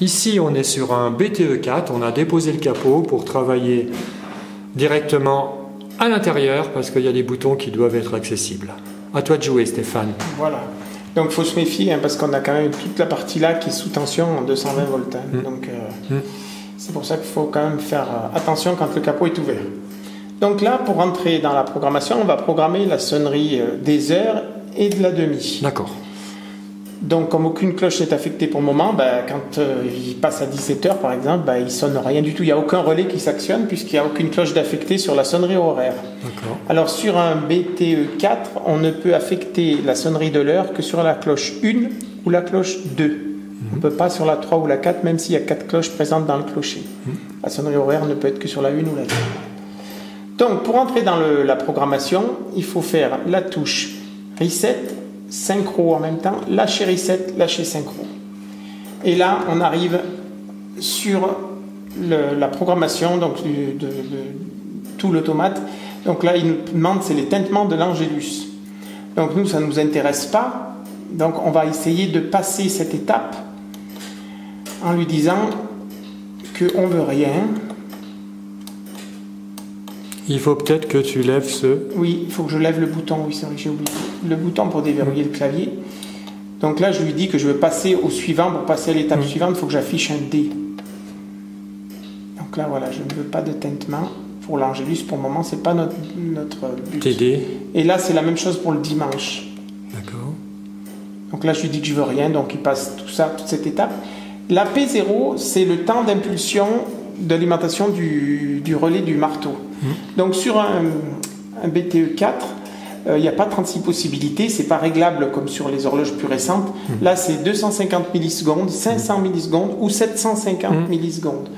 Ici, on est sur un BTE4. On a déposé le capot pour travailler directement à l'intérieur parce qu'il y a des boutons qui doivent être accessibles. À toi de jouer, Stéphane. Voilà. Donc, il faut se méfier parce qu'on a quand même toute la partie là qui est sous tension en 220 volts. Donc, c'est pour ça qu'il faut quand même faire attention quand le capot est ouvert. Donc là, pour rentrer dans la programmation, on va programmer la sonnerie des heures et de la demi. D'accord. Donc, comme aucune cloche n'est affectée pour le moment, quand il passe à 17h par exemple, il ne sonne rien du tout. Il n'y a aucun relais qui s'actionne puisqu'il n'y a aucune cloche d'affectée sur la sonnerie horaire. D'accord. Alors, sur un BTE4, on ne peut affecter la sonnerie de l'heure que sur la cloche 1 ou la cloche 2. On ne peut pas sur la 3 ou la 4, même s'il y a 4 cloches présentes dans le clocher. La sonnerie horaire ne peut être que sur la 1 ou la 2. Donc, pour entrer dans la programmation, il faut faire la touche Reset, synchro en même temps, lâcher Reset, lâcher synchro. Et là, on arrive sur la programmation donc de tout l'automate. Donc là, il nous demande, c'est les tintements de l'Angelus. Donc nous, ça ne nous intéresse pas. Donc on va essayer de passer cette étape en lui disant qu'on ne veut rien. il faut peut-être que tu lèves ce... Oui, il faut que je lève le bouton, oui, c'est vrai, j'ai oublié. Le bouton pour déverrouiller le clavier. Donc là, je lui dis que je veux passer au suivant. Pour passer à l'étape suivante, il faut que j'affiche un D. Donc là, voilà, je ne veux pas de tintement. Pour l'Angelus, pour le moment, c'est pas notre but. TD. Et là, c'est la même chose pour le dimanche. D'accord. Donc là, je lui dis que je veux rien, donc il passe tout ça, toute cette étape. La P0, c'est le temps d'impulsion d'alimentation du relais du marteau. Donc sur un BTE4, il n'y a pas 36 possibilités, c'est pas réglable comme sur les horloges plus récentes. Là, c'est 250 millisecondes, 500 millisecondes ou 750 millisecondes.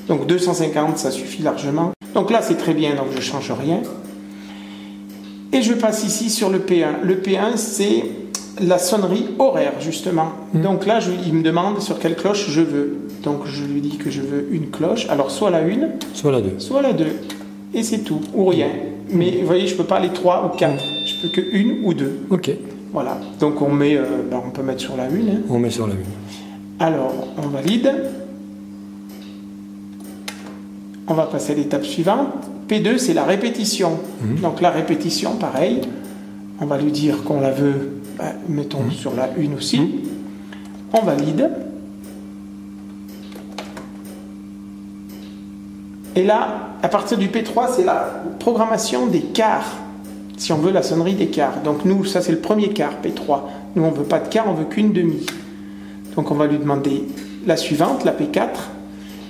Donc 250, ça suffit largement. Donc là, c'est très bien, donc je ne change rien. Et je passe ici sur le P1. Le P1, c'est la sonnerie horaire, justement. Donc là, il me demande sur quelle cloche je veux. Donc je lui dis que je veux une cloche. Alors soit la 1, soit la 2. Soit la 2. Et c'est tout, ou rien. Mais vous voyez, je ne peux pas aller 3 ou 4. Je peux que 1 ou 2. Ok. Voilà. Donc on peut mettre sur la 1. On met sur la 1. Alors, on valide. On va passer à l'étape suivante. P2, c'est la répétition. Donc la répétition, pareil. On va lui dire qu'on la veut, mettons sur la 1 aussi. On valide. Et là, à partir du P3, c'est la programmation des quarts. Si on veut la sonnerie des quarts. Donc nous, ça c'est le premier quart, P3. Nous, on ne veut pas de quart, on veut qu'une demi. Donc on va lui demander la suivante, la P4.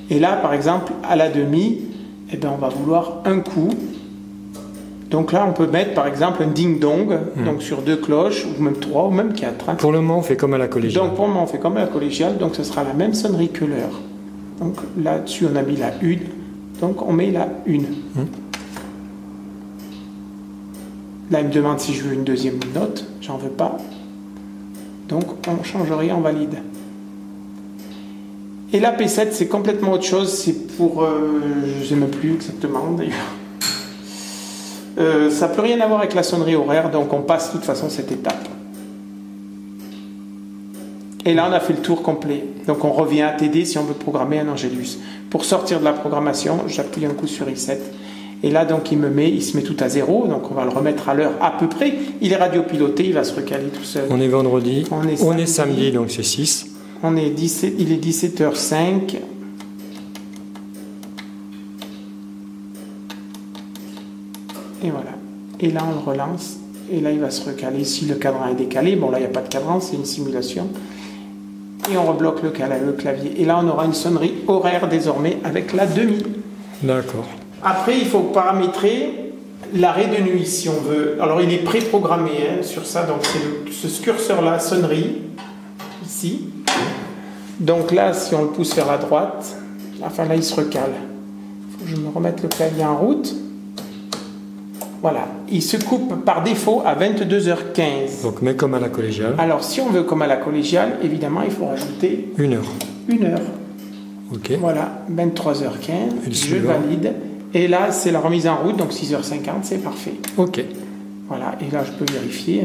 Et là, par exemple, à la demi, on va vouloir un coup. Donc là, on peut mettre, par exemple, un ding-dong, donc sur 2 cloches, ou même 3, ou même 4. Pour le moment, on fait comme à la collégiale. Donc pour le moment, on fait comme à la collégiale, donc ce sera la même sonnerie que l'heure. Donc là-dessus, on a mis la 1, donc on met la 1. Là, il me demande si je veux une deuxième note, j'en veux pas. Donc on ne change rien, on valide. Et la P7, c'est complètement autre chose, c'est pour... je ne sais même plus exactement d'ailleurs. Ça ne peut rien avoir avec la sonnerie horaire, donc on passe de toute façon cette étape. Et là, on a fait le tour complet. Donc on revient à TD si on veut programmer un Angelus. Pour sortir de la programmation, j'appuie un coup sur Reset. Et là, donc, il se met tout à 0, donc on va le remettre à l'heure à peu près. Il est radiopiloté, il va se recaler tout seul. On est vendredi, on est samedi, donc c'est 6. Il est 17h05. Et voilà. Et là, on le relance. Et là, il va se recaler. Si le cadran est décalé, bon, là, il n'y a pas de cadran, c'est une simulation. Et on rebloque le clavier. Et là, on aura une sonnerie horaire désormais avec la demi. D'accord. Après, il faut paramétrer l'arrêt de nuit si on veut. Alors, il est préprogrammé sur ça. Donc, c'est ce curseur-là, sonnerie, ici. Donc là, si on le pousse vers la droite, enfin là, il se recale. Il faut que je me remette le clavier en route. Voilà. Il se coupe par défaut à 22h15. Donc, mais comme à la collégiale. Alors, si on veut comme à la collégiale, évidemment, il faut rajouter... 1 heure. 1 heure. Ok. Voilà, 23h15. Je valide. Et là, c'est la remise en route, donc 6h50, c'est parfait. Ok. Voilà, et là, je peux vérifier.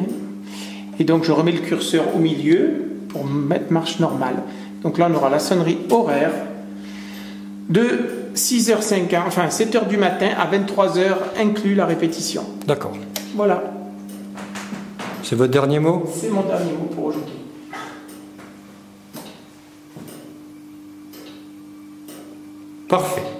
Et donc, je remets le curseur au milieu pour mettre marche normale. Donc là, on aura la sonnerie horaire de 6h50, enfin 7h du matin à 23h, inclus la répétition. D'accord. Voilà. C'est votre dernier mot? C'est mon dernier mot pour aujourd'hui. Parfait.